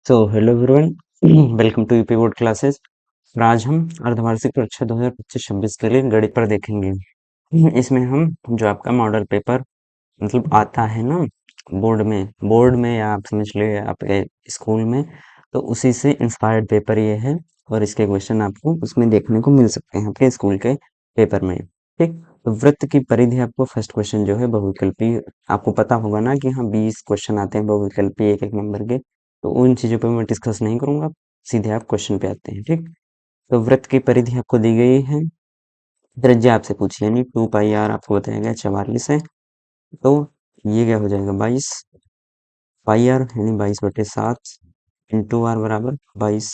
So hello everyone, welcome to UP board classes. और आज हम अर्धवार्षिक परीक्षा 2025-26 के लिए गणित पर देखेंगे। इसमें हम जो आपका मॉडल पेपर मतलब आता है ना बोर्ड में या आप समझ ले आपके स्कूल में, तो उसी से इंस्पायर्ड पेपर ये है। और इसके क्वेश्चन आपको उसमें देखने को मिल सकते हैं आपके स्कूल के पेपर में। ठीक, तो वृत्त की परिधि आपको फर्स्ट क्वेश्चन जो है बहुविकल्पी, आपको पता होगा ना कि हाँ 20 क्वेश्चन आते हैं बहुविकल्पी एक एक नंबर के। तो उन चीज़ों पे मैं डिस्कस नहीं करूंगा, सीधे आप क्वेश्चन पे आते हैं। ठीक, तो वृत्त की परिधि आपको दी गई है, त्रिज्या आपसे पूछी यानी 2 पाई r आपको बताया गया 44 है। तो ये क्या हो जाएगा 22 पाई r यानी 22/7 इंटू r बराबर 22।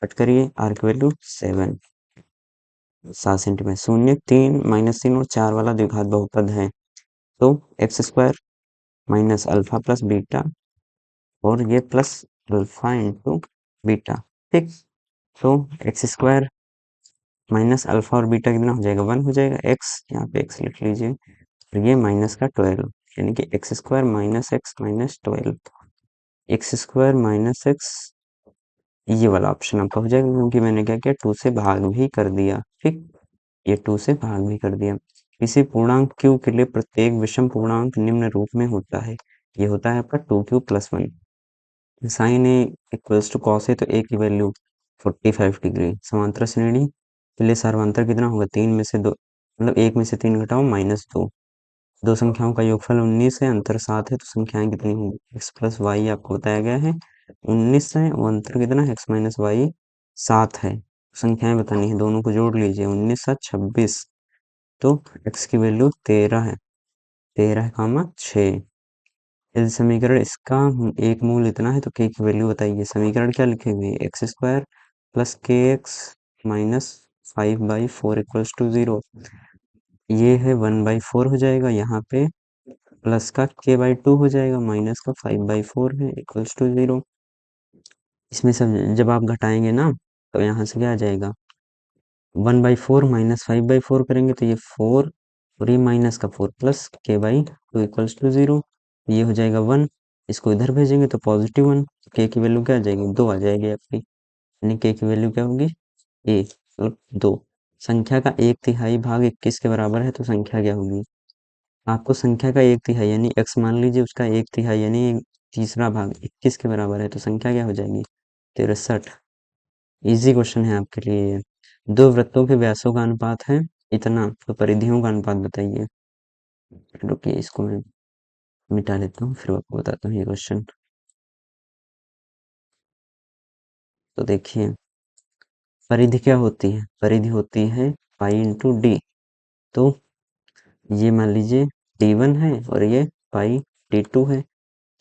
कट करिए r की वैल्यू 7 सेंटीमीटर। 0 3 -3 और 4 वाला द्विघात बहुपद है। तो x square minus alpha plus beta और ये प्लस अल्फा इंटू बीटा। ठीक, तो एक्स स्क्वायर माइनस अल्फा और बीटा कितना हो जाएगा 1 हो जाएगा। एक्स यहाँ पे एक्स लिख लीजिए और ये माइनस का 12 यानी कि x square minus x minus 12। X square minus x ये वाला ऑप्शन आपका हो जाएगा, क्योंकि मैंने क्या किया 2 से भाग भी कर दिया। ठीक, ये 2 से भाग भी कर दिया। किसी पूर्णांक q के लिए प्रत्येक विषम पूर्णांक निम्न रूप में होता है। ये होता है आपका 2q + 1। Sine A equals to cos A, तो ए की वैल्यू 45 डिग्री। समांतर श्रेणी के लिए सर्वांतर कितना होगा 3 में से 2, मतलब 1 में से 3 घटाओ -2। दो संख्याओं का योगफल 19 है, अंतर 7 है, तो संख्याएं कितनी होंगी x प्लस वाई आपको बताया गया है 19 है और अंतर कितना है x माइनस वाई 7 है। संख्याएं बतानी है, दोनों को जोड़ लीजिए 19 7 26। तो x की वैल्यू 13 है, 13, 6। यदि समीकरण इसका एक मूल इतना है तो k की वैल्यू बताइए। समीकरण क्या लिखे हुए एक्स स्क्वायर प्लस के एक्स माइनस 5/4 इक्वल्स टू 0। ये है 1/4 हो जाएगा, यहाँ पे प्लस का k/2 हो जाएगा, माइनस का 5/4 है इक्वल्स टू 0। इसमें सब जब आप घटाएंगे ना तो यहाँ से क्या आ जाएगा 1/4 माइनस 5/4 करेंगे तो ये 4 और ये माइनस का 4 प्लस k/2 इक्वल्स टू 0। ये हो जाएगा 1, इसको इधर भेजेंगे तो पॉजिटिव 1। k की वैल्यू क्या आ जाएगी 2 आ जाएगी आपकी, यानी k की वैल्यू क्या होगी a मतलब 2। संख्या का 1/3 भाग 21 के बराबर है, तो संख्या क्या होगी। आपको संख्या का 1/3 यानी x मान लीजिए, उसका 1/3 यानी तीसरा भाग 21 के बराबर है, तो संख्या क्या हो जाएगी 63। इजी क्वेश्चन है आपके लिए ये। दो वृत्तों के व्यासों का अनुपात है इतना, तो परिधियों का अनुपात बताइए। रुकिए इसको मैं मिटा लेता हूँ, फिर आपको बताता हूँ ये क्वेश्चन। तो देखिए परिधि क्या होती है, परिधि होती है पाई इंटू डी। तो ये मान लीजिए d1 है और ये पाई d2 है,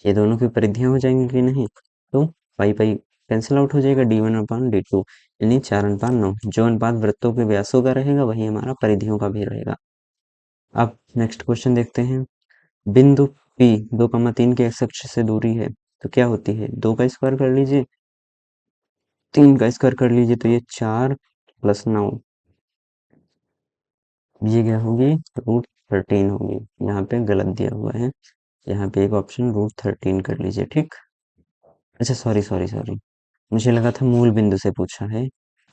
ये दोनों की परिधियां हो जाएंगी कि नहीं। तो पाई पाई कैंसिल आउट हो जाएगा, d1/d2 यानी 4:9। जो अनुपात वृत्तों के व्यासों का रहेगा वही हमारा परिधियों का भी रहेगा। अब नेक्स्ट क्वेश्चन देखते हैं। बिंदु P 2,3 के एक्स अक्ष से दूरी है, तो क्या होती है 2 का स्क्वायर कर लीजिए, 3 का स्क्वायर कर लीजिए, तो ये 4 + 9, ये क्या होगी √13 होगी। यहाँ पे गलत दिया हुआ है, यहाँ पे एक ऑप्शन √13 कर लीजिए। ठीक, अच्छा सॉरी सॉरी सॉरी, मुझे लगा था मूल बिंदु से पूछा है।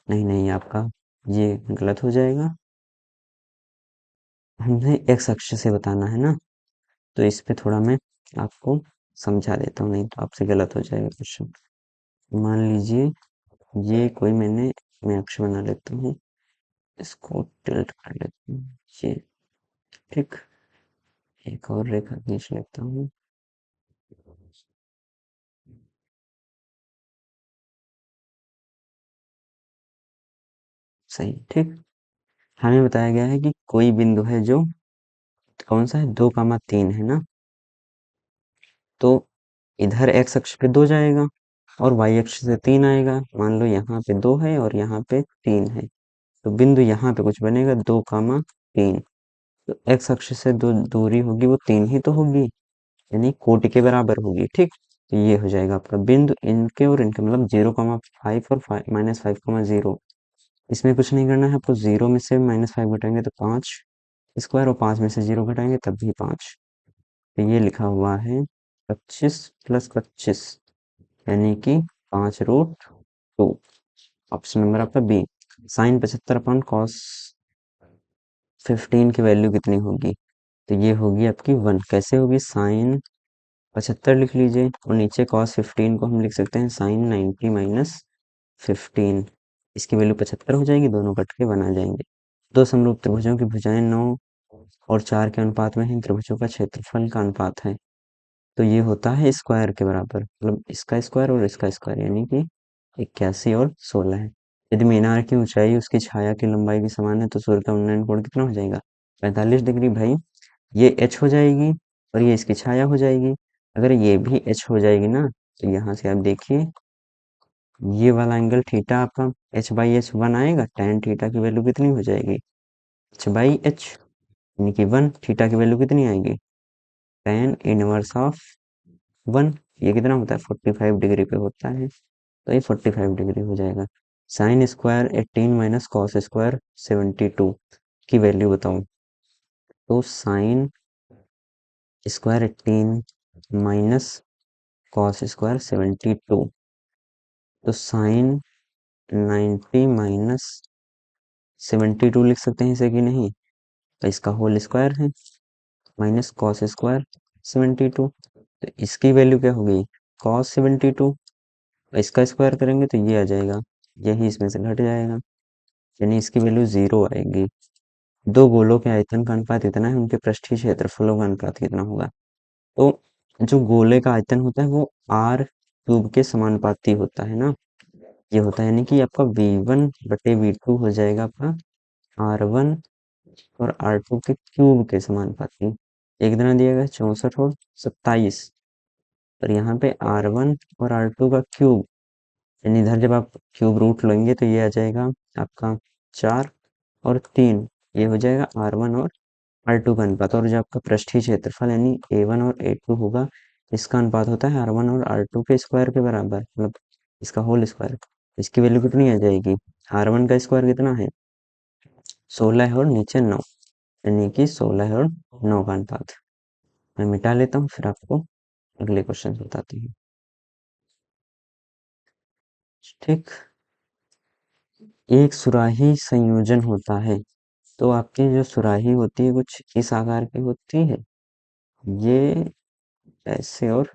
नहीं नहीं, आपका ये गलत हो जाएगा, हमें एक्स अक्ष से बताना है ना, तो इस पे थोड़ा मैं आपको समझा देता हूँ, नहीं तो आपसे गलत हो जाएगा क्वेश्चन। मान लीजिए ये कोई मैं अक्ष बना लेता हूँ, इसको टिल्ट कर लेता हूँ ये। ठीक, एक और रेखा खींच लेता हूँ। सही, ठीक। हमें बताया गया है कि कोई बिंदु है जो कौन सा है 2,3 है ना, तो इधर एक्स अक्ष पे 2 जाएगा और वाई अक्ष से 3 आएगा। मान लो यहाँ पे 2 है और यहाँ पे 3 है, तो बिंदु यहाँ पे कुछ बनेगा 2,3। तो एक्स अक्ष से जो दूरी होगी वो 3 ही तो होगी, यानी कोटि के बराबर होगी। ठीक, तो ये हो जाएगा आपका बिंदु इनके और इनके मतलब 0,5 और -5,0। इसमें कुछ नहीं करना है आपको, 0 में से -5 घटाएंगे तो 5 स्क्वायर और 5 में से 0 घटाएंगे तब भी 5। तो ये लिखा हुआ है 25 + 25 यानी कि 5√2। ऑप्शन नंबर आपका बी। साइन 75 अपॉन कॉस 15 की वैल्यू कितनी होगी? तो ये होगी आपकी 1। कैसे होगी? साइन 75 लिख लीजिए और नीचे कॉस 15 को हम लिख सकते हैं साइन 90 माइनस 15। इसकी वैल्यू 75 हो जाएगी, दोनों कट के 1 आ जाएंगे। दो समरूप त्रिभुजों की भुजाएं 9 और 4 के अनुपात में है, त्रिभुजों का क्षेत्रफल का अनुपात है। तो ये होता है स्क्वायर के बराबर, मतलब इसका स्क्वायर और इसका स्क्वायर, यानी कि 81 और 16 है। यदि मीनार की ऊंचाई उसकी छाया की लंबाई के समान है तो सूर्य का उन्नयन कोण कितना हो जाएगा? 45 डिग्री। भाई ये एच हो जाएगी और ये इसकी छाया हो जाएगी। अगर ये भी एच हो जाएगी ना, तो यहाँ से आप देखिए ये वाला एंगल थीटा आपका एच बाई एच 1 आएगा। टेन थीटा की वैल्यू कितनी हो जाएगी? एच बाई एच, यानी कि 1। थीटा की वैल्यू कितनी आएगी? Tan inverse of 1। ये कितना होता है? 45 डिग्री पे होता है, तो ये 45 डिग्री हो जाएगा। Sine square 18 minus cos square 72 की वैल्यू बताऊं? तो sine square 18 minus cos square 72, तो साइन 90 माइनस 72 लिख सकते हैं इसे कि नहीं? तो इसका होल स्क्वायर है माइनस कॉस स्क्वायर 72, तो इसकी वैल्यू क्या होगी? कॉस 72। इसका स्क्वायर करेंगे तो ये आ जाएगा, यही इसमें से घट जाएगा, यानी इसकी वैल्यू 0 आएगी। दो गोलों के आयतन का अनुपात इतना है, उनके पृष्ठीय क्षेत्रफलों का अनुपात कितना होगा? तो जो गोले का आयतन होता है वो आर क्यूब के समानुपाती होता है ना, ये होता है, यानी कि आपका V1 बटे V2 हो जाएगा आपका R1 और R2 के क्यूब के समानुपाती। एक कितना दिया गया? 64 और 27। और यहाँ पे R1 और R2 का क्यूब, यानी इधर जब आप क्यूब रूट लेंगे तो ये आ जाएगा आपका 4 और 3। ये हो जाएगा R1 और R2 का अनुपात। और जो आपका पृष्ठीय क्षेत्रफल यानी A1 और A2 होगा, इसका अनुपात होता है R1 और R2 के स्क्वायर के बराबर, मतलब इसका होल स्क्वायर। इसकी वैल्यू कितनी आ जाएगी? R1 का स्क्वायर कितना है? 16 है और नीचे 9, यानी कि 16 है और 9 का अनुपात। मैं मिटा लेता हूँ, फिर आपको अगले क्वेश्चन बताती हूँ। ठीक, एक सुराही संयोजन होता है, तो आपकी जो सुराही होती है कुछ इस आकार की होती है, ये ऐसे और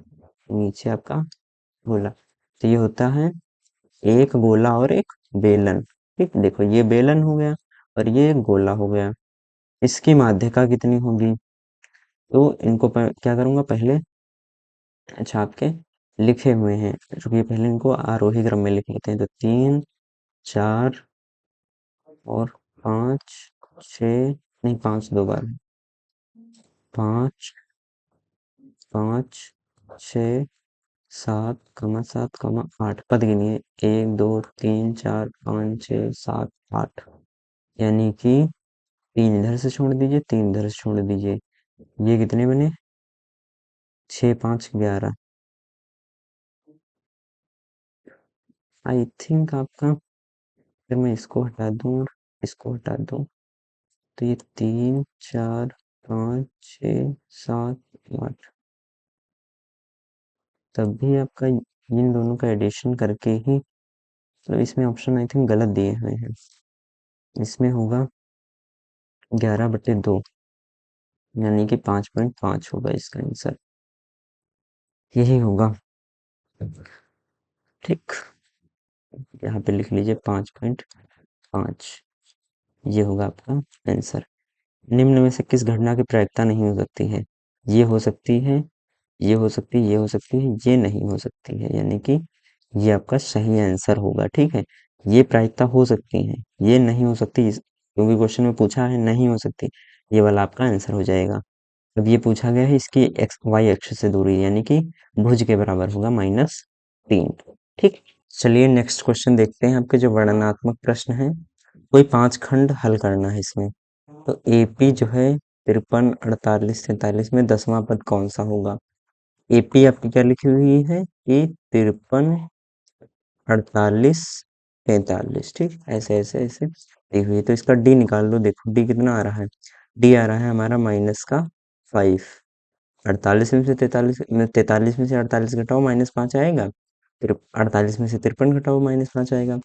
नीचे आपका गोला। तो ये होता है एक गोला और एक बेलन। ठीक, देखो ये बेलन हो गया और ये एक गोला हो गया। इसकी माध्यिका कितनी होगी? तो इनको क्या करूंगा पहले, अच्छा आपके लिखे हुए हैं, रुकिए पहले इनको आरोही क्रम में लिख लेते हैं। तो 3 4 और 5 6, नहीं 5 दो बार, 5 5 6 7, 8 पद गिनिए। 1 2 3 4 5 6 7 8, यानी कि 3 इधर से छोड़ दीजिए, 3 इधर से छोड़ दीजिए। ये कितने बने? 6 5 11। आई थिंक आपका, अगर मैं इसको हटा दूं और इसको हटा दूं, तो ये 3 4 5 6 7 8, तब भी आपका इन दोनों का एडिशन करके ही, तो इसमें ऑप्शन आई थिंक गलत दिए हुए हैं। इसमें होगा 11/2, यानी कि 5.5 होगा इसका आंसर, यही होगा। ठीक, यहाँ पे लिख लीजिए 5.5, ये होगा आपका आंसर। निम्न में से किस घटना की प्रायिकता नहीं हो सकती है? ये हो सकती है, ये हो सकती है, ये हो सकती है, ये नहीं हो सकती है, यानी कि ये आपका सही आंसर होगा। ठीक है, ये प्रायिकता हो सकती है, ये नहीं हो सकती, क्योंकि क्वेश्चन में पूछा है नहीं हो सकती, ये वाला आपका आंसर हो जाएगा। अब ये पूछा गया है इसकी एक्स वाई अक्ष से दूरी, यानी कि भुज के बराबर होगा -3। ठीक, चलिए नेक्स्ट क्वेश्चन देखते हैं। आपके जो वर्णनात्मक प्रश्न है, कोई 5 खंड हल करना है इसमें। तो एपी जो है 53 48 43 में 10वां पद कौन सा होगा? एपी आपकी क्या लिखी हुई है कि 53 48 43, ठीक, ऐसे ऐसे ऐसे लिखी हुई है। तो इसका डी निकाल लो, देखो डी कितना आ रहा है? डी आ रहा है हमारा -5। 48 में से 43 में से 48 घटाओ -5 आएगा, 48 में से 53 घटाओ, -5 आएगा।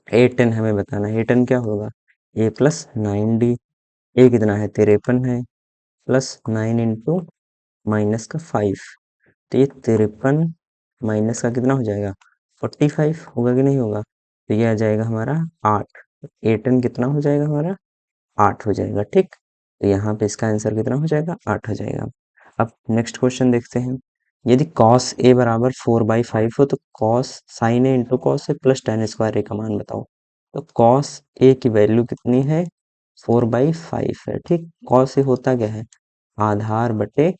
A10 हमें बताना है, A10 क्या होगा, A प्लस 9D। ए कितना है, 53 है, प्लस 9 इंटू माइनस का 5, तो ये 53 माइनस का कितना हो जाएगा, 45 होगा कि नहीं होगा, तो ये आ जाएगा हमारा 8। A10 कितना हो जाएगा हमारा, 8 हो जाएगा। ठीक, तो यहाँ पे इसका आंसर कितना हो जाएगा, 8 हो जाएगा। अब नेक्स्ट क्वेश्चन देखते हैं। यदि cos a बराबर 4/5 हो तो cos sin a into cos A plus ten square A का मान बताओ। तो cos a की वैल्यू कितनी है, 4/5 है। ठीक, cos a होता क्या है, आधार बटे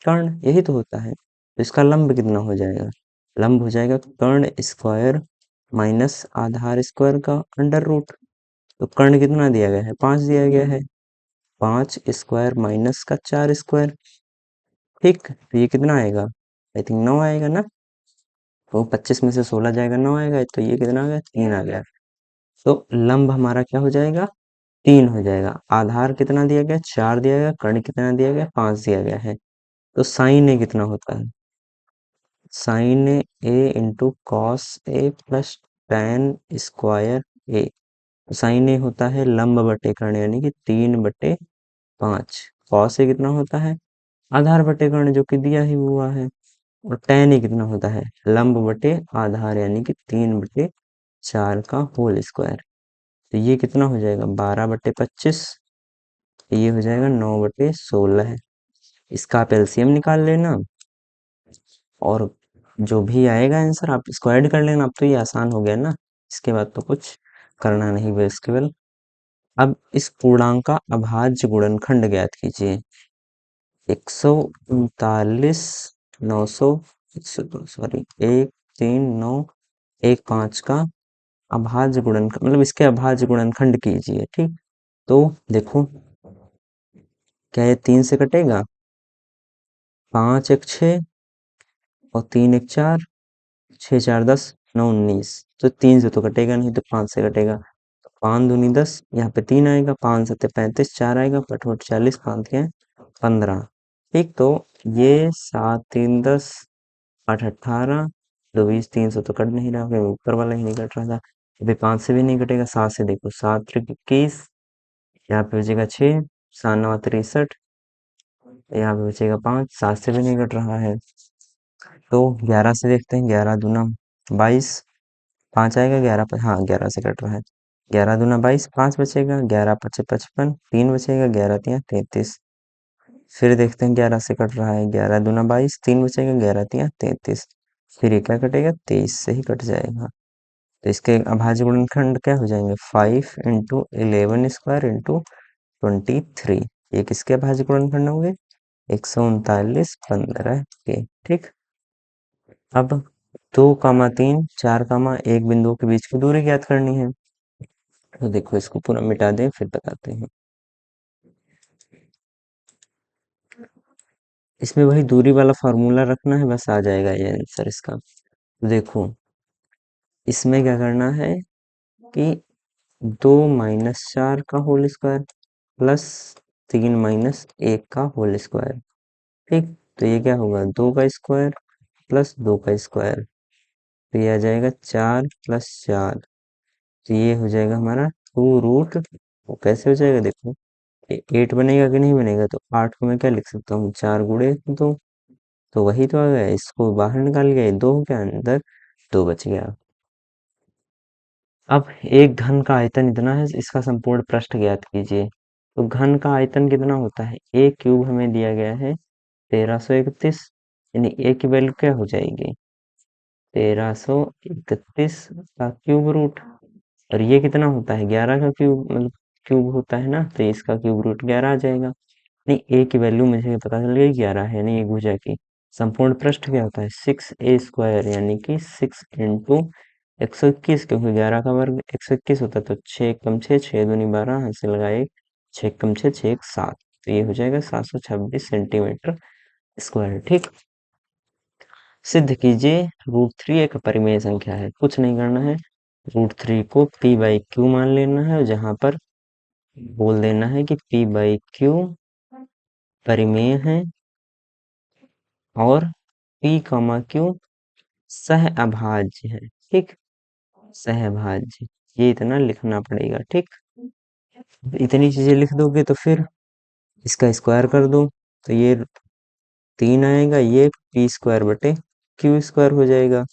कर्ण, यही तो होता है। तो इसका लंब कितना हो जाएगा, लंब हो जाएगा कर्ण स्क्वायर माइनस आधार स्क्वायर का अंडर रूट। तो कर्ण कितना दिया गया है, 5 दिया गया है, 5 स्क्वायर माइनस का 4 स्क्वायर। ठीक, तो ये कितना आएगा, आई थिंक 9 आएगा ना। तो 25 में से 16 जाएगा, 9 आएगा, तो ये कितना आ गया, 3 आ गया। तो लंब हमारा क्या हो जाएगा, 3 हो जाएगा। आधार कितना दिया गया, 4 दिया गया, कर्ण कितना दिया गया, 5 दिया गया है। तो साइन ए कितना होता है, sign A into cos A plus ten square A. Sign ए होता है लंब बटे कर्ण, यानी कि 3/5। कॉस ए कितना होता है, आधार बटे कर्ण, जो कि दिया ही हुआ है। और tan ए कितना होता है, लंब बटे आधार, यानी कि 3/4 का होल स्क्वायर। तो ये कितना हो जाएगा, 12/25। ये हो जाएगा 9/16। इसका आप एलसीएम निकाल लेना, और जो भी आएगा आंसर आप इसको ऐड कर लेना। अब तो ये आसान हो गया ना, इसके बाद तो कुछ करना नहीं बस केवल। अब इस पूर्णांक का अभाज्य गुणनखंड ज्ञात कीजिए। 139 900 सॉरी 13915 का अभाज्य गुणनखंड, मतलब इसके अभाज्य गुणनखंड कीजिए। ठीक, तो देखो, क्या ये 3 से कटेगा, 5 एक 6 और 3 एक 4, 6 4 10, 9 19। तो 3 से तो कटेगा नहीं, तो 5 से कटेगा। 5 दूनी 10, यहाँ पे 3 आएगा, 5 सत्ते 35, 4 आएगा, पटवट 40, 5 के 15। ठीक, तो ये 7 3 10, 8 18, 2 20, 3 से तो कट नहीं रहा, फिर ऊपर वाला ही नहीं कट रहा था। अभी 5 से भी नहीं कटेगा, 7 से देखो, 7 त्रिक 21, यहाँ पे बचेगा 6, 7 9 63, यहाँ पे बचेगा 5, 7 से भी नहीं कट रहा है। तो 11 से देखते हैं, 11 दूना 22, 5 आएगा, 11 पर हाँ 11 से कट रहा है। 11 दूना 22, 5 बचेगा, 11 पचे 55, 3 बचेगा, 11 तिया 33। फिर देखते हैं 11 से कट रहा है, 11 दूना 22, 3 बचेगा, 11 तिया 33। फिर ये क्या कटेगा, 23 से ही कट जाएगा। तो इसके अभाज्य गुणनखंड क्या हो जाएंगे, 5 इंटू 11 स्क्वायर इंटू 23। ये किसके अभाज्य गुणनखंड होंगे, 139 15 के। ठीक, अब 2, 3, 4, 1 बिंदुओं के बीच की दूरी ज्ञात करनी है। तो देखो, इसको पूरा मिटा दें फिर बताते हैं। इसमें वही दूरी वाला फॉर्मूला रखना है, बस आ जाएगा ये आंसर इसका। देखो, इसमें क्या करना है कि 2 - 4 का होल स्क्वायर प्लस 3 - 1 का होल स्क्वायर। ठीक, तो ये क्या होगा, 2 का स्क्वायर प्लस 2 का स्क्वायर। तो ये आ जाएगा 4 + 4। तो ये हो जाएगा हमारा 2 रूट। वो कैसे हो जाएगा, देखो 8 बनेगा कि नहीं बनेगा, तो 8 को मैं क्या लिख सकता हूँ, 4 × 2। तो वही तो आ गया, इसको बाहर निकाल गया, 2 के अंदर 2 बच गया। अब एक घन का आयतन इतना है, इसका संपूर्ण पृष्ठ ज्ञात कीजिए। तो घन का आयतन कितना होता है, ए क्यूब हमें दिया गया है 1331, यानी ए की वैल्यू क्या हो जाएगी, 1331 का क्यूब रूट। और ये कितना होता है, 11 का क्यूब, मतलब क्यूब होता है ना, तो इसका क्यूब रूट 11 आ जाएगा। नहीं, ए की वैल्यू मुझे पता चल गई 11 है, यानी एक भुजा की संपूर्ण पृष्ठ क्या होता है, 6a² यानी कि 6 इंटू 121, क्योंकि 11 का वर्ग 121 होता है। तो 6 कम 6, 6 दूनी 12, हाथ से लगाए 6 कम 6, 6 1 7। तो ये हो जाएगा 726 सेंटीमीटर स्क्वायर। ठीक, सिद्ध कीजिए √3 एक परिमेय संख्या है। कुछ नहीं करना है, √3 को p/q मान लेना है, और जहां पर बोल देना है कि p/q परिमेय है और p, q सह अभाज्य है, ठीक। सहभाज्य, ये इतना लिखना पड़ेगा, ठीक। इतनी चीजें लिख दोगे तो फिर इसका स्क्वायर कर दो, तो ये 3 आएगा, ये पी स्क्वायर बटे क्यू स्क्वायर हो जाएगा।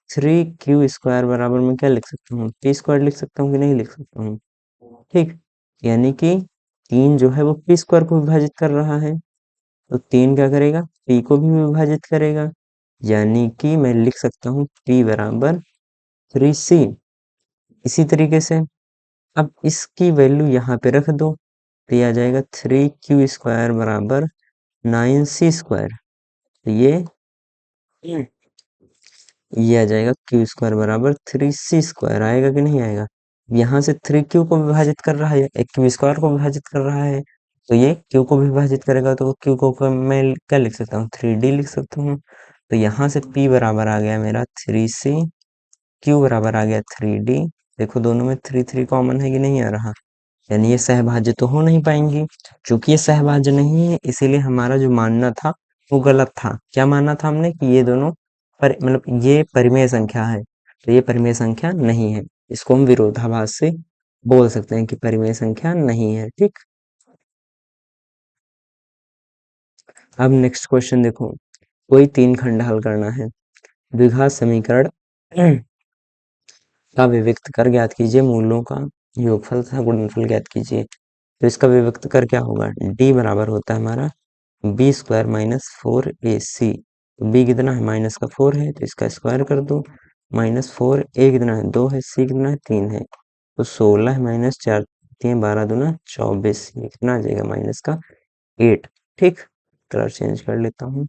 3 क्यू स्क्वायर बराबर में क्या लिख सकता हूँ, पी स्क्वायर लिख सकता हूँ कि नहीं लिख सकता हूँ, ठीक। यानी कि 3 जो है वो पी स्क्वायर को विभाजित कर रहा है, तो 3 क्या करेगा, पी को भी विभाजित करेगा। यानी कि मैं लिख सकता हूँ पी बराबर 3c। इसी तरीके से अब इसकी वैल्यू यहाँ पे रख दो, तो ये आ जाएगा 3 क्यू स्क्वायर बराबर 9c स्क्वायर। तो ये आ जाएगा क्यू स्क्वायर बराबर 3c स्क्वायर, आएगा कि नहीं आएगा। यहाँ से 3 क्यू को विभाजित कर रहा है, एक क्यू स्क्वायर को विभाजित कर रहा है, तो ये क्यू को विभाजित करेगा, तो क्यू को मैं क्या लिख सकता हूँ, 3d लिख सकता हूँ। तो यहाँ से p बराबर आ गया मेरा 3c, क्यू बराबर आ गया 3d। देखो दोनों में 3 कॉमन है कि नहीं आ रहा, यानी ये सहभाज्य तो हो नहीं पाएंगी। चूंकि ये सहभाज्य नहीं है, इसीलिए हमारा जो मानना था वो गलत था। क्या मानना था हमने कि ये दोनों मतलब ये परिमेय संख्या है, तो ये परिमेय संख्या नहीं है। इसको हम विरोधाभास से बोल सकते हैं कि परिमेय संख्या नहीं है, ठीक। अब नेक्स्ट क्वेश्चन देखो, कोई 3 खंड हल करना है। द्विघात समीकरण का विविक्त कर ज्ञात कीजिए, मूलों का योगफल तथा गुणनफल ज्ञात कीजिए। तो इसका विविक्त कर क्या होगा, d बराबर होता है हमारा बी स्क्वायर माइनस 4ac। तो b कितना है, माइनस का 4 है, तो इसका स्क्वायर कर दो। -4, a कितना है, 2 है, c कितना है, 3 है, तो 16 माइनस 4, 3 12 दूना 24, ये कितना आ जाएगा, माइनस का 8, ठीक। कलर चेंज कर लेता हूँ,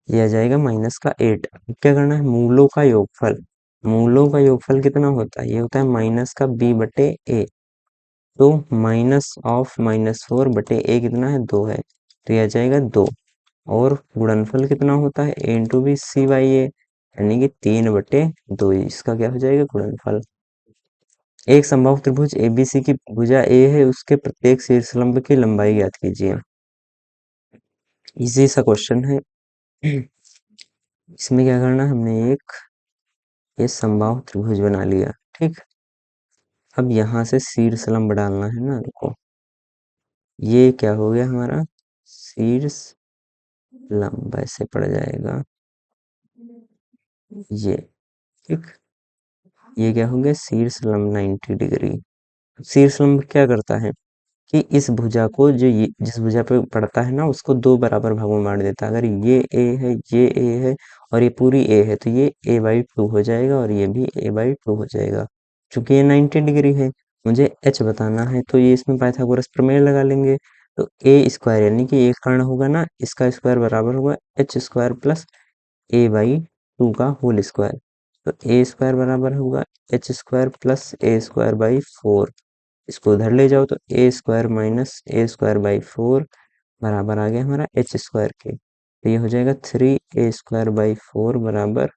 ये आ जाएगा माइनस का 8। अब क्या करना है, मूलों का योगफल। मूलों का योगफल कितना होता है, ये होता है माइनस का b बटे a। तो -(-4) बटे a कितना है, 2 है, तो ये आ जाएगा 2। और गुणनफल कितना होता है, a into B C by A, यानी कि 3/2, इसका क्या हो जाएगा, गुणनफल। एक समबाहु त्रिभुज एबीसी की भुजा ए है, उसके प्रत्येक शीर्षलंब की लंबाई ज्ञात कीजिए। इजी सा क्वेश्चन है। इसमें क्या करना है, हमने एक ये समबाहु त्रिभुज बना लिया, ठीक। अब यहाँ से शीर्षलंब डालना है ना, देखो ये क्या हो गया हमारा शीर्ष लंब, ऐसे पड़ जाएगा ये, ठीक। ये क्या हो गया, शीर्ष लंब 90 डिग्री। शीर्ष लंब क्या करता है कि इस भुजा को जो ये जिस भुजा पे पड़ता है ना, उसको 2 बराबर भागों में बांट देता है। अगर ये ए है, ये ए है और ये पूरी ए है, तो ये a/2 हो जाएगा और ये भी a/2 हो जाएगा। चूंकि ये 90 डिग्री है, मुझे h बताना है, तो ये इसमें पाइथागोरस प्रमेय लगा लेंगे। तो ए स्क्वायर यानी कि एक कर्ण होगा ना, इसका स्क्वायर बराबर होगा h स्क्वायर प्लस a/2 का होल स्क्वायर। तो ए स्क्वायर बराबर होगा h square plus a square by 4। इसको उधर ले जाओ, तो A square minus A square by 4 बराबर आ गया हमारा h स्क्वायर के। तो ये हो जाएगा 3a² बाई 4 बराबर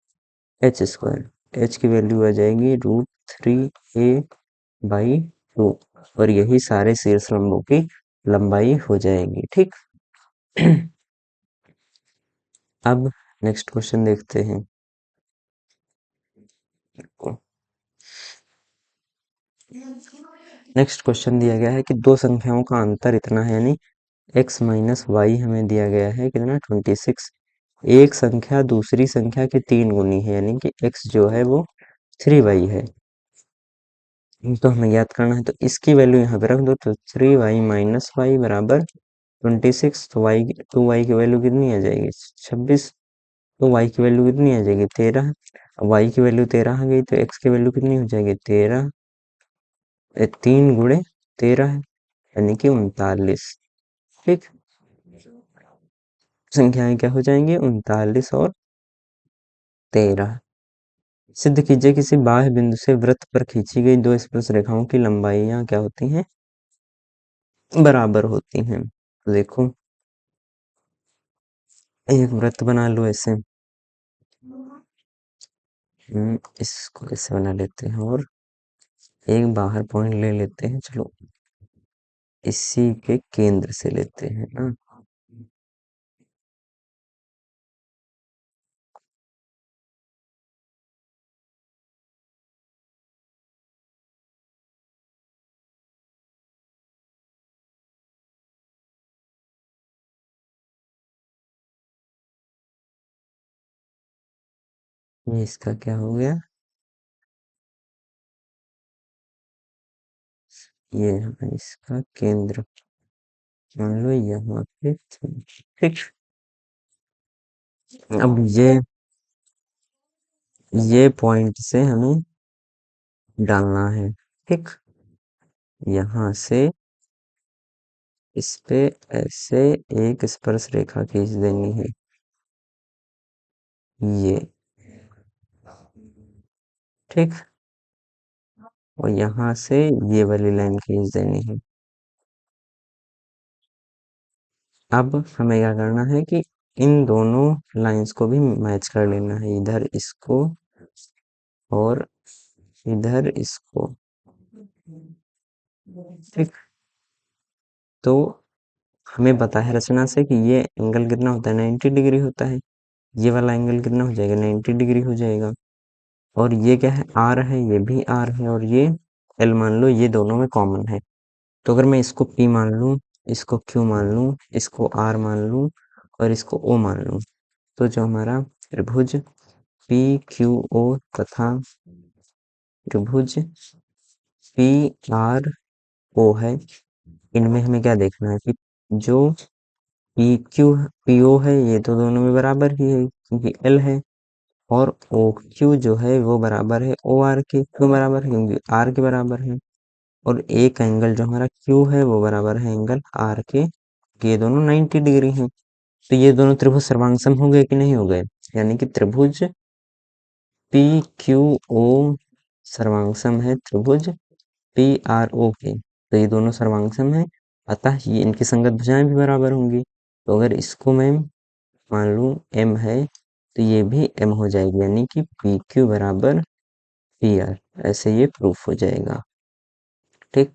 h स्क्वायर। h की वैल्यू आ जाएगी √3a/2, और यही सारे शीर्ष लंबों की लंबाई हो जाएगी, ठीक। अब नेक्स्ट क्वेश्चन देखते हैं। नेक्स्ट क्वेश्चन दिया गया है कि दो संख्याओं का अंतर इतना है, यानी x माइनस वाई हमें दिया गया है कितना, 26। एक संख्या दूसरी संख्या की 3 गुनी है, यानी कि x जो है वो 3y है। तो हमें याद करना है, तो इसकी वैल्यू यहाँ पे रख दो, तो 3y माइनस वाई बराबर 26। तो y 2y की वैल्यू कितनी आ जाएगी, 26। तो y की वैल्यू कितनी आ जाएगी, 13। y की वैल्यू 13 आ गई, तो x की वैल्यू कितनी हो जाएगी, 13। 3 गुणे 13 है, यानी कि 39, ठीक। संख्याएं क्या हो जाएंगी, 39 और 13। सिद्ध कीजिए किसी बाह्य बिंदु से वृत्त पर खींची गई दो स्पर्श रेखाओं की लंबाइयां क्या होती हैं, बराबर होती हैं। तो देखो एक वृत्त बना लो ऐसे, इसको ऐसे बना लेते हैं और एक बाहर पॉइंट ले लेते हैं, चलो इसी के केंद्र से लेते हैं ना। ये इसका क्या हो गया, ये है इसका केंद्र, मान लो यहाँ पे ठीक। अब ये पॉइंट से हमें डालना है, ठीक। यहाँ से इस पे ऐसे एक स्पर्श रेखा खींच देनी है, ये ठीक। और यहाँ से ये वाली लाइन खींच देनी है। अब हमें क्या करना है कि इन दोनों लाइंस को भी मैच कर लेना है, इधर इसको और इधर इसको, ठीक। तो हमें पता है रचना से कि ये एंगल कितना होता है, 90 डिग्री होता है। ये वाला एंगल कितना हो जाएगा, 90 डिग्री हो जाएगा। और ये क्या है, आर है, ये भी आर है, और ये एल मान लो, ये दोनों में कॉमन है। तो अगर मैं इसको पी मान लूं, इसको क्यू मान लूं, इसको आर मान लूं और इसको ओ मान लूं, तो जो हमारा त्रिभुज पी क्यू ओ तथा त्रिभुज पी आर ओ है, इनमें हमें क्या देखना है कि जो पी क्यू पी ओ है, ये तो दोनों में बराबर ही है क्योंकि एल है। और ओ क्यू जो है वो बराबर है ओ आर के, क्यों बराबर है, क्योंकि आर के बराबर है। और एक एंगल जो हमारा क्यू है वो बराबर है एंगल आर के, ये दोनों 90 डिग्री हैं। तो ये दोनों त्रिभुज सर्वांगसम हो गए कि नहीं हो गए, यानी कि त्रिभुज पी क्यू ओ सर्वांगसम है त्रिभुज पी आर ओ के। तो ये दोनों सर्वांगसम है, अतः ये इनकी संगत भुजाएं भी बराबर होंगी। तो अगर इसको मैं मान लूं m है, तो ये भी m हो जाएगी, यानी कि पी क्यू बराबर पी आर, ऐसे ये प्रूफ हो जाएगा, ठीक।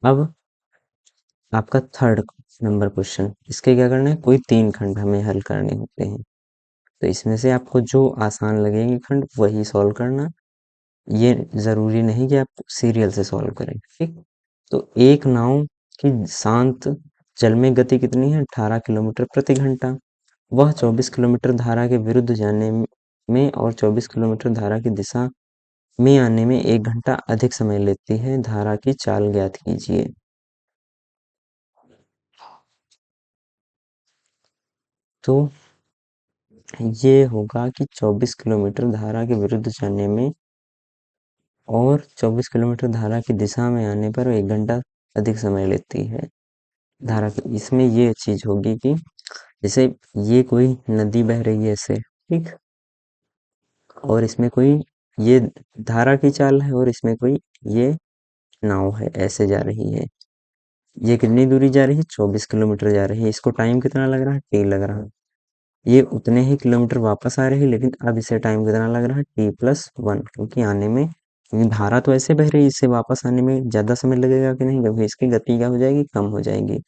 अब आपका थर्ड नंबर क्वेश्चन, इसके क्या करना है, कोई 3 खंड हमें हल करने होते हैं। तो इसमें से आपको जो आसान लगेंगे खंड वही सॉल्व करना, ये जरूरी नहीं कि आप सीरियल से सॉल्व करें, ठीक। तो एक नाव की शांत जल में गति कितनी है, 18 किलोमीटर प्रति घंटा। वह 24 किलोमीटर धारा के विरुद्ध जाने में और 24 किलोमीटर धारा की दिशा में आने में 1 घंटा अधिक समय लेती है, धारा की चाल ज्ञात कीजिए। तो ये होगा कि 24 किलोमीटर धारा के विरुद्ध जाने में और 24 किलोमीटर धारा की दिशा में आने पर 1 घंटा अधिक समय लेती है धारा की। इसमें ये चीज होगी कि जैसे ये कोई नदी बह रही है ऐसे, ठीक। और इसमें कोई ये धारा की चाल है और इसमें कोई ये नाव है ऐसे जा रही है। ये कितनी दूरी जा रही है, 24 किलोमीटर जा रही है। इसको टाइम कितना लग रहा है, टी लग रहा है। ये उतने ही किलोमीटर वापस आ रही है, लेकिन अब इसे टाइम कितना लग रहा है, t+1, क्योंकि आने में, क्योंकि धारा तो ऐसे बह रही है, इससे वापस आने में ज्यादा समय लगेगा कि नहीं, क्योंकि इसकी गति क्या हो जाएगी, कम हो जाएगी।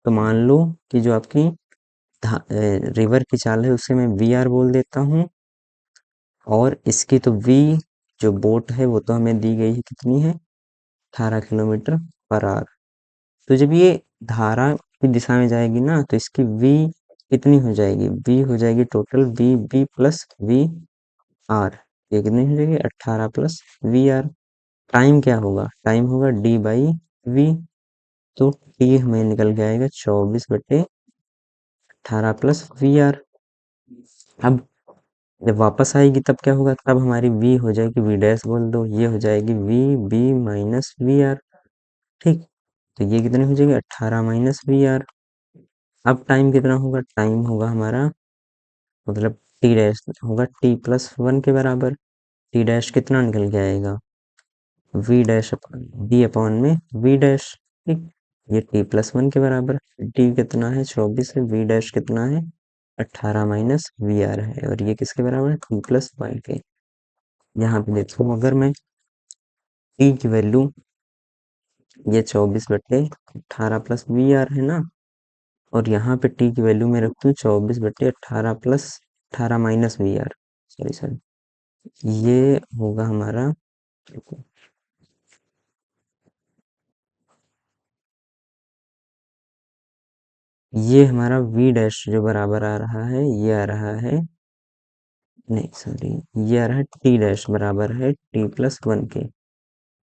तो मान लो कि जो आपकी रिवर की चाल है उसे मैं वी आर बोल देता हूँ, और इसकी तो वी जो बोट है वो तो हमें दी गई है, कितनी है, 18 किलोमीटर पर आवर। तो जब ये धारा की दिशा में जाएगी ना, तो इसकी v कितनी हो जाएगी, v हो जाएगी total v b plus V R. ये कितनी हो जाएगी, 18 प्लस वी आर। टाइम क्या होगा, टाइम होगा d बाई वी। तो t हमें निकल के आएगा 24/18 प्लस वी आर। अब जब वापस आएगी तब क्या होगा, तब हमारी v हो जाएगी, v डैश बोल दो, ये हो जाएगी v b minus V R, ठीक। तो ये कितनी हो जाएगी, 18 माइनस वी आर। अब टाइम कितना होगा, टाइम होगा हमारा, मतलब टी डैश होगा t+1 के बराबर। टी डैश कितना निकल के आएगा, वी डैश डी अपॉन में वी डैश, ठीक। ये t+1 के बराबर, डी कितना है 24 है, वी डैश कितना है 18 माइनस वी आर है, और ये किसके बराबर है, t+1 के। यहाँ पे देखो, अगर मैं टी की वैल्यू, ये 24/18 प्लस वी आर है ना, और यहाँ पे टी की वैल्यू मैं रखती हूँ 24/18 plus 18 minus V R, sorry sorry, ये होगा हमारा, ये हमारा वी डैश जो बराबर आ रहा है, ये आ रहा है नहीं सॉरी, ये आ रहा है टी डैश बराबर है टी प्लस वन के।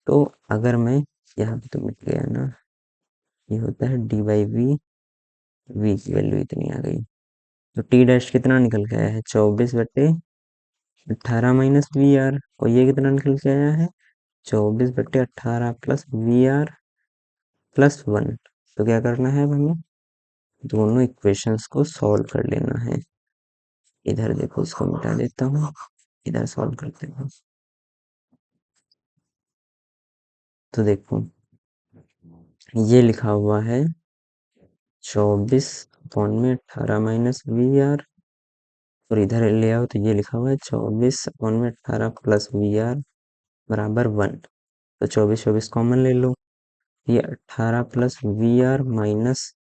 तो अगर मैं यहाँ पे तो मिट गया ना, ये होता है डी बाई वी, वी की वैल्यू इतनी आ गई। तो टी डैश कितना निकल के आया है 24/18 माइनस वी आर, और ये कितना निकल के आया है 24/18 plus V R plus one. तो क्या करना है अब हमें, दोनों इक्वेशंस को सॉल्व कर लेना है। इधर देखो इसको मिटा देता हूँ, इधर सॉल्व करते हैं। तो देखो ये लिखा हुआ है 24/18 माइनस वी आर, और इधर ले आओ तो ये लिखा हुआ है 24/18 प्लस वी आर बराबर वन। तो 24 कॉमन ले लो, ये 18 plus V R minus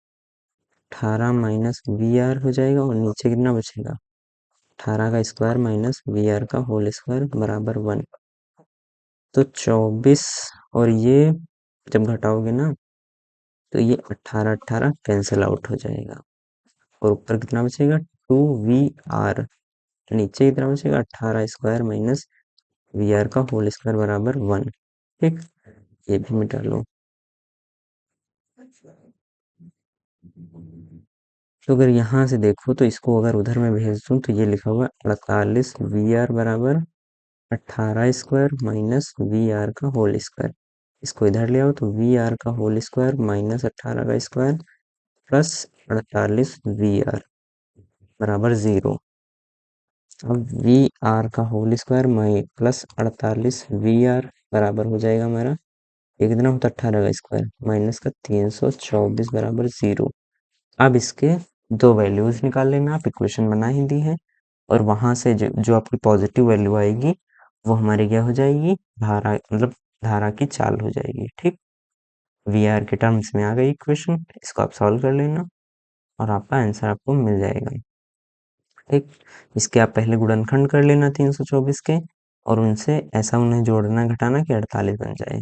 18 minus V R हो जाएगा, और नीचे कितना बचेगा 18 का स्क्वायर माइनस वी आर का होल स्क्वायर बराबर वन। तो 24 और ये जब घटाओगे ना तो ये 18 कैंसिल आउट हो जाएगा, और ऊपर कितना बचेगा 2 वी आर, नीचे कितना बचेगा 18 स्क्वायर माइनस वी आर का होल स्क्वायर बराबर वन। ठीक, ये भी मिटा लो। तो अगर यहाँ से देखो तो इसको अगर उधर में भेज दूँ तो ये लिखा हुआ 48 वी आर बराबर 18 स्क्वायर माइनस वी आर का होल स्क्वायर। इसको इधर ले आओ तो वी आर का होल स्क्वायर माइनस 18 का स्क्वायर प्लस 48 वी आर बराबर 0। अब वी आर का whole square plus 48 V R बराबर हो जाएगा हमारा, ये कितना होता है 18 का स्क्वायर माइनस का 324 बराबर 0। अब इसके दो वैल्यूज निकाल लेना, आप इक्वेशन बना ही दी है, और वहां से जो आपकी पॉजिटिव वैल्यू आएगी वो हमारी क्या हो जाएगी, धारा मतलब धारा की चाल हो जाएगी। ठीक, वी आर के टर्म्स में आ गई इक्वेशन, इसको आप सॉल्व कर लेना और आपका आंसर आपको मिल जाएगा। ठीक, इसके आप पहले गुणनखंड कर लेना 324 के, और उनसे ऐसा उन्हें जोड़ना घटाना कि 48 बन जाए।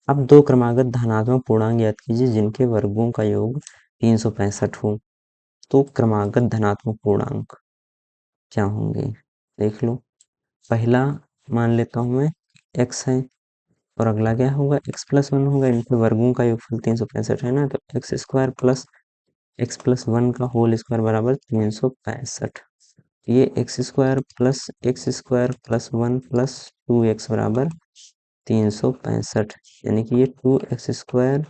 अब दो क्रमागत धनात्मक पूर्णांक ज्ञात कीजिए जिनके वर्गों का योग 365 हो। तो क्रमागत धनात्मक पूर्णांक क्या होंगे देख लो। पहला मान लेता हूँ मैं x है, और अगला क्या होगा x प्लस वन होगा, इनके वर्गों का योगफल 365 है ना, तो x square plus x plus one का होल स्क्वायर बराबर 365। ये x square plus one plus 2x बराबर 365, यानी कि ये 2x²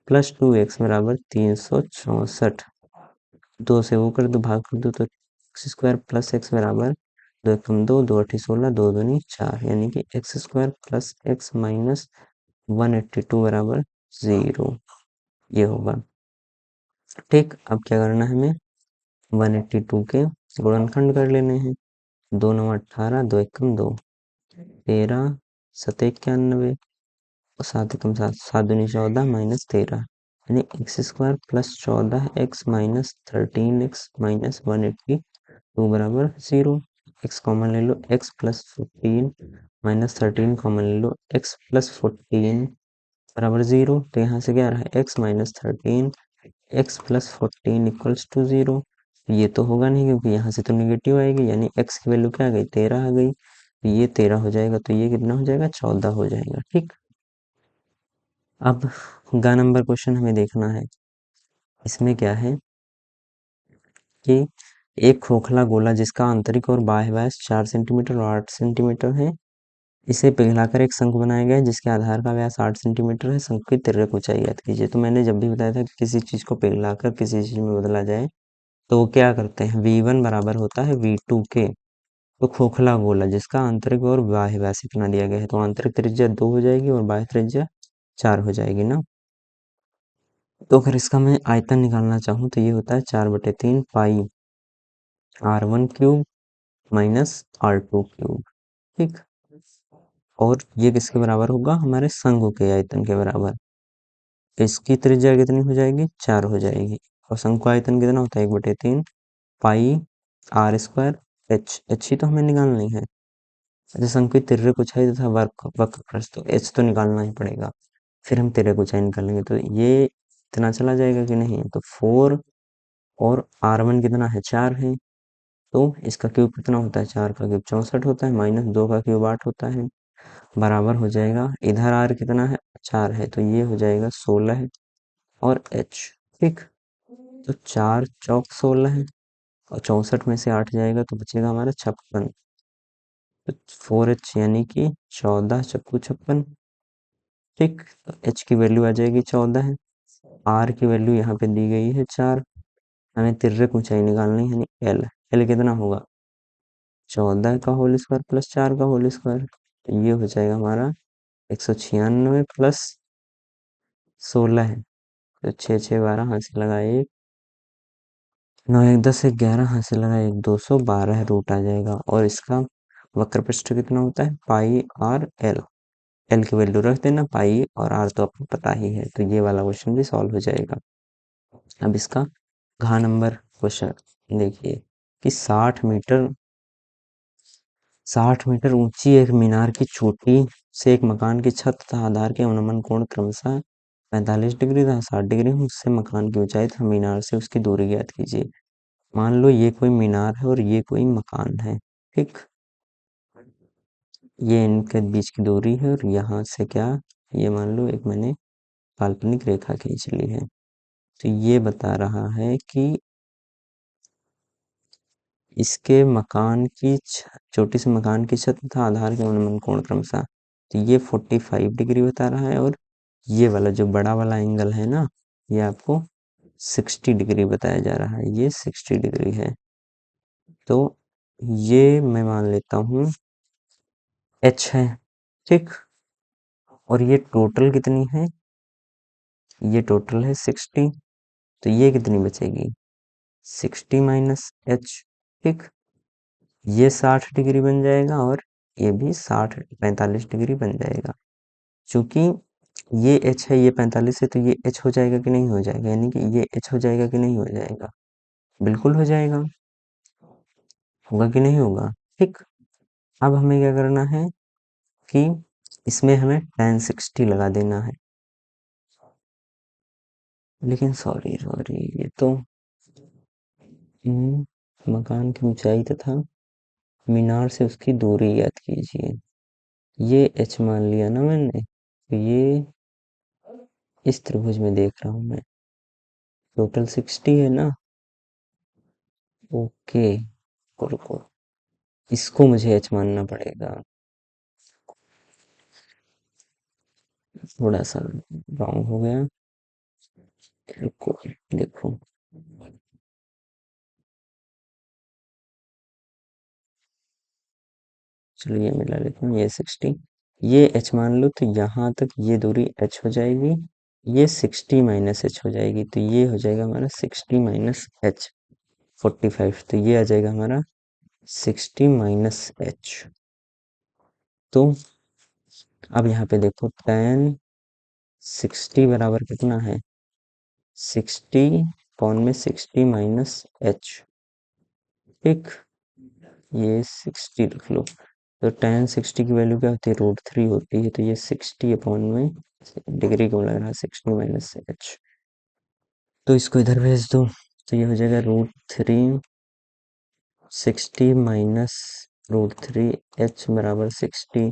प्लस 2x बराबर 364। दो से वो कर दो, भाग कर दो, तो एक्स स्क्वायर प्लस एक्स बराबर 2 2 2 16 2 2 4, यानी कि x square plus x minus 182 बराबर 0, ये होगा। ठीक, अब क्या करना है हमें 182 के गुणनखंड कर लेने हैं। 2 9 18 2 एकम 2 13 7 91, और 7 एकम 7 7 दूनी 14 माइनस 13, यानी x square plus 14x minus 13x minus 182 बराबर 0। x कॉमन ले लो, x प्लस 14 माइनस 13 कॉमन ले लो, x प्लस 14 बराबर 0। तो यहाँ से क्या आ रहा है x minus 13 x plus 14 equals to 0। ये तो होगा नहीं क्योंकि यहाँ से तो निगेटिव आएगी, यानी x की वैल्यू क्या आ गई 13 आ गई, तो ये 13 हो जाएगा, तो ये कितना हो जाएगा 14 हो जाएगा। ठीक, अब गा नंबर क्वेश्चन हमें देखना है। इसमें क्या है कि एक खोखला गोला जिसका आंतरिक और बाह्य व्यास 4 सेंटीमीटर और 8 सेंटीमीटर है, इसे पिघलाकर एक शंकु बनाया गया है जिसके आधार का व्यास 8 सेंटीमीटर है। शंकु की तिर्यक ऊंचाई ज्ञात कीजिए। तो मैंने जब भी बताया था कि किसी चीज को पिघलाकर किसी चीज में बदला जाए तो वो क्या करते हैं, V1 बराबर होता है V2 के। तो खोखला गोला जिसका आंतरिक और बाह्य व्यास इतना दिया गया है, तो आंतरिक त्रिज्या 2 हो जाएगी और बाह्य त्रिज्या 4 हो जाएगी ना। तो अगर इसका मैं आयतन निकालना चाहूँ तो ये होता है 4/3 पाई R1 cube minus R2 cube. ठीक, और ये किसके बराबर होगा, हमारे शंकु के आयतन के बराबर। इसकी त्रिज्या कितनी हो जाएगी 4 हो जाएगी, और शंकु आयतन कितना होता है 1/3 पाई R² एच ही तो हमें निकालनी है। अच्छा, शंकु की तिर्यक ऊंचाई तथा वक्रप्रस्थ, तो एच तो निकालना ही पड़ेगा, फिर हम तिर्यक ऊंचाई निकालेंगे। तो ये इतना चला जाएगा कि नहीं, तो 4 और R1 कितना है 4 है, तो इसका क्यूब कितना होता है, 4 का क्यूब 64 होता है, माइनस 2 का क्यूब 8 होता है, बराबर हो जाएगा, इधर आर कितना है, 4 है, तो ये हो जाएगा 16 है और एच। ठीक, तो 4 चौक 16 है और 64 में से 8 जाएगा तो बचेगा हमारा 56, तो 4h यानी कि 14 चक्कू 56। ठीक, तो एच की वैल्यू आ जाएगी 14 है, आर की वैल्यू यहाँ पे दी गई है 4, हमें तिर्यक ऊंचाई निकालनी है यानी एल। एल कितना होगा, 14 का होल स्क्वायर प्लस 4 का होल स्क्वायर, तो ये हो जाएगा हमारा 196 प्लस 16 है, तो 6 6 12 हाथ से लगा एक, 9 1 10 एक 11 हाथ से लगा एक, 212 रूट आ जाएगा। और इसका वक्र पृष्ठ कितना होता है, पाई आर एल, एल की वैल्यू रख देना, पाई और आर तो आपको पता ही है, तो ये वाला क्वेश्चन भी सॉल्व हो जाएगा। अब इसका घ नंबर क्वेश्चन देखिए कि 60 मीटर ऊंची एक मीनार की चोटी से एक मकान की छत तथा आधार के अनुमान कोण क्रमशः 45 डिग्री तथा 60 डिग्री है, उससे मकान की ऊंचाई तथा मीनार से उसकी दूरी ज्ञात कीजिए। मान लो ये कोई मीनार है और ये कोई मकान है। ठीक, ये इनके बीच की दूरी है और यहाँ से क्या, ये मान लो एक मैंने काल्पनिक रेखा खींच ली है, तो ये बता रहा है कि इसके मकान की छोटी से मकान की छत तथा आधार के अनुमान कोण क्रमशः, तो ये 45 डिग्री बता रहा है और ये वाला जो बड़ा वाला एंगल है ना, ये आपको 60 डिग्री बताया जा रहा है, ये 60 डिग्री है। तो ये मैं मान लेता हूँ एच है। ठीक, और ये टोटल कितनी है, ये टोटल है 60, तो ये कितनी बचेगी, 60 माइनस एच। ठीक, ये 60 डिग्री बन जाएगा और ये भी 45 डिग्री बन जाएगा। चूंकि ये एच है, ये 45 है, तो ये एच हो जाएगा कि नहीं हो जाएगा, यानी कि ये एच हो जाएगा कि नहीं हो जाएगा, बिल्कुल हो जाएगा, होगा कि नहीं होगा। ठीक, अब हमें क्या करना है कि इसमें हमें tan 60 लगा देना है, लेकिन सॉरी सॉरी ये तो मकान की ऊंचाई तथा मीनार से उसकी दूरी याद कीजिए, ये एच मान लिया ना मैंने, तो ये इस त्रिभुज में देख रहा हूं मैं, टोटल 60 है ना। ओके, रुको, इसको मुझे एच मानना पड़ेगा, थोड़ा सा रॉन्ग हो गया, रुको देखो, चलो ये मिला लेता हूँ, ये 60, ये एच मान लो, तो यहाँ तक ये दूरी एच हो जाएगी, ये 60 माइनस एच हो जाएगी, तो ये हो जाएगा हमारा 60 माइनस एच 45, तो ये आ जाएगा हमारा 60 माइनस एच। तो अब यहाँ पे देखो tan 60 बराबर कितना है, 60 कौन में 60 माइनस एच। ठीक, ये 60 रख लो, तो tan 60 की वैल्यू क्या होती है, √3 होती है, तो ये 60 अपॉन में डिग्री क्यों लग रहा है, 60 माइनस एच, तो इसको इधर भेज दो, तो ये हो जाएगा √3 60 माइनस √3 एच बराबर 60,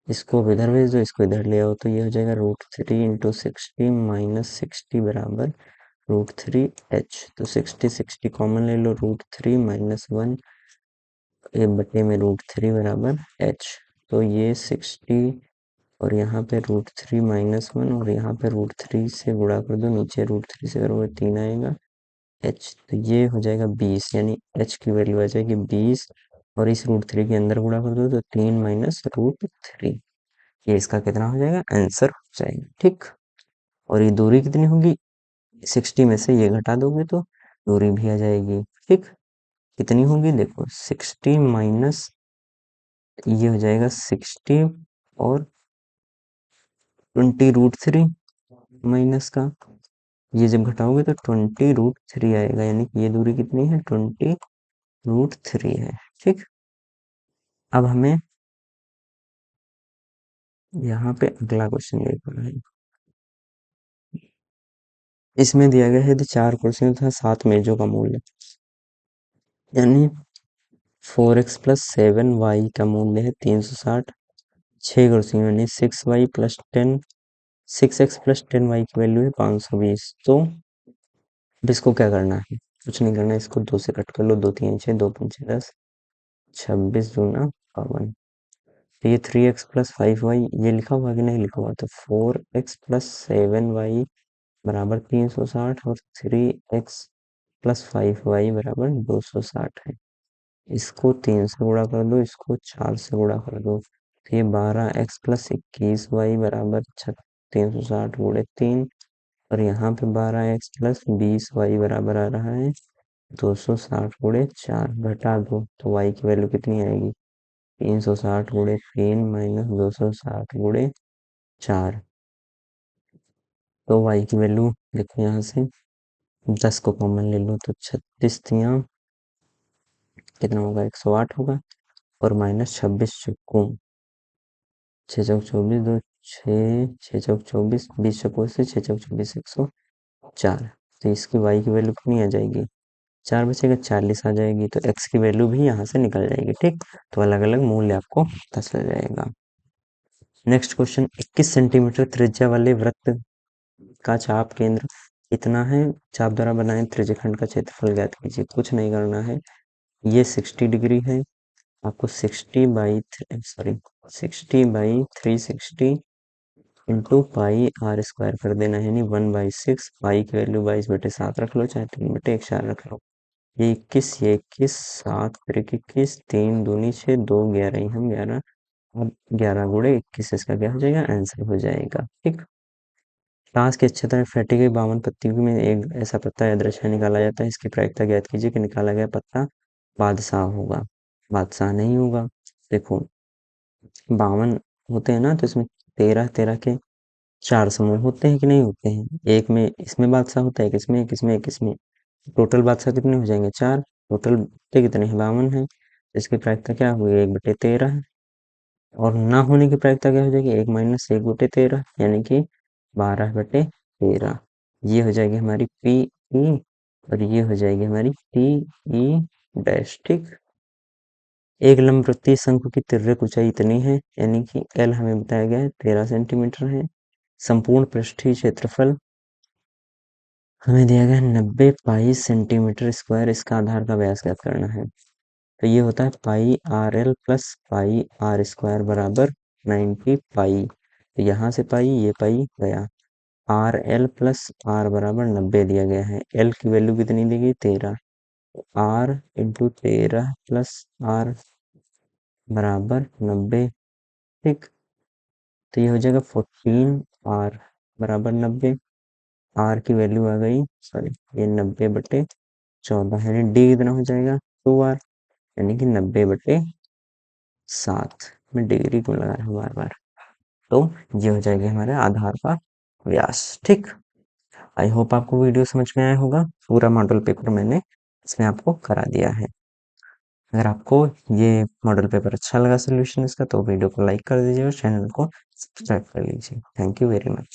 इसको अब इधर भेज दो, इसको इधर ले आओ, तो ये हो जाएगा √3 इंटू 60 माइनस 60 बराबर √3 एच, तो 60 60 कॉमन ले लो, √3 माइनस 1 ए बटे में √3 बराबर एच, तो ये 60 और यहाँ पे √3 माइनस 1 और यहाँ पे √3 से गुणा कर दो, नीचे √3 से करोगे 3 आएगा, एच, तो ये हो जाएगा 20, यानी एच की वैल्यू आ जाएगी 20, और इस √3 के अंदर गुणा कर दो तो 3 माइनस √3, ये इसका कितना हो जाएगा, आंसर हो जाएगा। ठीक, और ये दूरी कितनी होगी, 60 में से ये घटा दोगे तो दूरी भी आ जाएगी। ठीक, कितनी होगी देखो, 60 माइनस ये हो जाएगा 60 और 20 √3 माइनस का, ये जब घटाओगे तो 20 √3 आएगा, यानी कि ये दूरी कितनी है, 20 √3 है। ठीक, अब हमें यहाँ पे अगला क्वेश्चन देखना है, इसमें दिया गया है यदि 4 कुर्सियों तथा 7 मेजों का मूल्य, यानी 4x प्लस 7y का मूल्य है 360, 6 कुर्सियों यानी 6y plus 10, 6x plus 10y की वैल्यू है 520। तो अब इसको क्या करना है, कुछ नहीं करना है, इसको 2 से कट कर लो, 2 3 6, 2 5 10, 26 दूना 52। तो ये 3x प्लस 5y ये लिखा हुआ कि नहीं लिखा हुआ, तो 4x प्लस 7y बराबर 360 और 3x प्लस 5y बराबर 260 है। इसको 3 से गुणा कर दो, इसको 4 से गुणा कर दो, तो ये 12x प्लस 21y बराबर 360 गुणे 3, और यहाँ पे 12x प्लस 20y बराबर आ रहा है 260 गुणे 4, घटा दो तो y की वैल्यू कितनी आएगी, 360 गुणे 3 माइनस 260 गुणे 4। तो y की वैल्यू देखो यहाँ से 10 को कॉमन ले लो, तो 36 तियाँ कितना होगा, 108 होगा, और माइनस 26 चुकू 6 चौक 24, 2 6, 6 चौक 24, 20 चौको से 6 चौक 24, 104। तो इसकी y की वैल्यू कितनी आ जाएगी, 4 बचेगा 40 आ जाएगी, तो x की वैल्यू भी यहाँ से निकल जाएगी। ठीक, तो अलग अलग मूल्य आपको पता चल जाएगा। नेक्स्ट क्वेश्चन, 21 सेंटीमीटर त्रिज्या वाले वृत्त का चाप केंद्र कितना है, चाप द्वारा बनाए त्रिज्यखंड का क्षेत्रफल ज्ञात कीजिए। कुछ नहीं करना है, ये 60 डिग्री है, आपको 60 by 360 into pi r square कर देना है, यानी 1/6। पाई की वैल्यू 22/7 रख लो, चाहे 3/4 रख लो। ये 21, ये 21, 7 फिर 21, 3 दूनी 6, 2 11 ही हम 11, अब 11 गुणे 21 इसका क्या हो जाएगा, आंसर हो जाएगा। ठीक, ताश की अच्छी तरह फेंटी गई 52 पत्ती में एक ऐसा पत्ता यादृच्छा निकाला जाता है, इसकी प्रायिकता ज्ञात कीजिए कि निकाला गया पत्ता बादशाह होगा। बादशाह नहीं होगा, देखो 52 होते हैं ना, तो इसमें 13 13 के 4 समूह होते हैं कि नहीं होते हैं, एक में इसमें बादशाह होता है, एक इसमें, एक इसमें, एक इसमें, टोटल बादशाह कितने हो जाएंगे, 4। टोटल बट्टे कितने हैं, 52 है, इसकी प्रायिकता क्या हुई, 1/13 है, और ना होने की प्रायिकता क्या हो जाएगी, 1 माइनस 1/13, यानी कि 12/13। ये हो जाएगी हमारी पी ई, और ये हो जाएगी हमारी टी ई डैश। ठीक, एक लंबवृत्तीय शंकु की तिर्यक ऊंचाई इतनी है, यानी कि एल हमें बताया गया है 13 सेंटीमीटर है। संपूर्ण पृष्ठीय क्षेत्रफल हमें दिया गया है 90 पाई सेंटीमीटर स्क्वायर, इसका आधार का व्यास ज्ञात करना है। तो ये होता है pi R L plus pi R square बराबर 90 पाई, तो यहाँ से पाई, ये पाई गया, आर एल प्लस आर बराबर 90 दिया गया है, एल की वैल्यू कितनी देगी 13, आर इंटू 13 प्लस आर बराबर 90। ठीक, तो ये हो जाएगा 14 आर बराबर 90, आर की वैल्यू आ गई, सॉरी ये 90/14, यानी डी कितना हो जाएगा 2r, यानी कि 90/7 में डिग्री को लगा रहा हूँ बार बार। तो ये हो जाएगा हमारे आधार का व्यास। ठीक, आई होप आपको वीडियो समझ में आया होगा, पूरा मॉडल पेपर मैंने इसमें आपको करा दिया है। अगर आपको ये मॉडल पेपर अच्छा लगा सोल्यूशन इसका, तो वीडियो को लाइक कर दीजिए और चैनल को सब्सक्राइब कर लीजिए। Thank you very much.